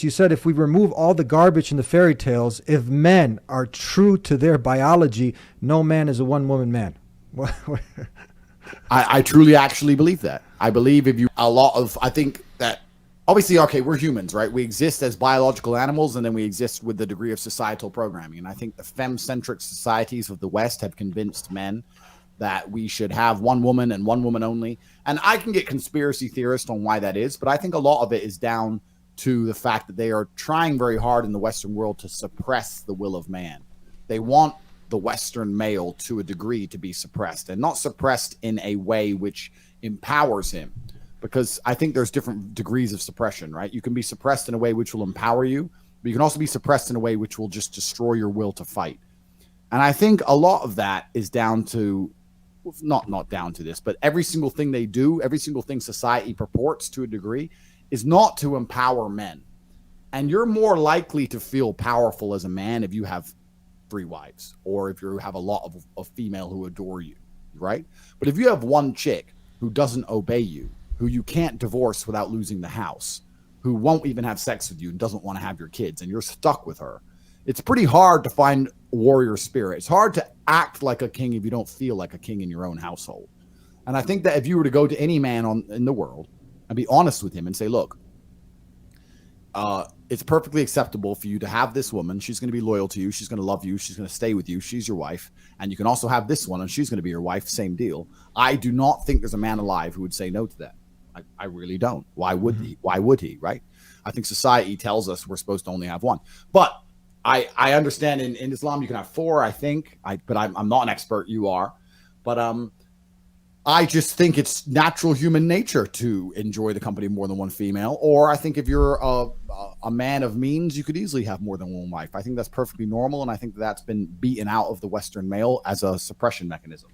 You said if we remove all the garbage in the fairy tales, if men are true to their biology, no man is a one woman man. I truly actually believe that. I believe if you, I think that obviously, okay, we're humans, right? We exist as biological animals, and then we exist with the degree of societal programming. And I think the femme-centric societies of the West have convinced men that we should have one woman and one woman only. And I can get conspiracy theorists on why that is, but I think a lot of it is down to the fact that they are trying very hard in the Western world to suppress the will of man. They want the Western male to a degree to be suppressed, and not suppressed in a way which empowers him. Because I think there's different degrees of suppression, right? You can be suppressed in a way which will empower you, but you can also be suppressed in a way which will just destroy your will to fight. And I think a lot of that is down to, not down to this, but every single thing they do, every single thing society purports to a degree, is not to empower men. And you're more likely to feel powerful as a man if you have 3 wives, or if you have a lot of female who adore you, right? But if you have one chick who doesn't obey you, who you can't divorce without losing the house, who won't even have sex with you and doesn't want to have your kids, and you're stuck with her, it's pretty hard to find warrior spirit. It's hard to act like a king if you don't feel like a king in your own household. And I think that if you were to go to any man in the world and be honest with him and say, look, it's perfectly acceptable for you to have this woman. She's going to be loyal to you. She's going to love you. She's going to stay with you. She's your wife. And you can also have this one, and she's going to be your wife. Same deal. I do not think there's a man alive who would say no to that. I really don't. Why would he? Why would he? Right? I think society tells us we're supposed to only have one. But I understand in Islam you can have 4, I think. But I'm not an expert. You are. But I just think it's natural human nature to enjoy the company of more than one female. Or I think if you're a man of means, you could easily have more than one wife. I think that's perfectly normal, and I think that's been beaten out of the Western male as a suppression mechanism.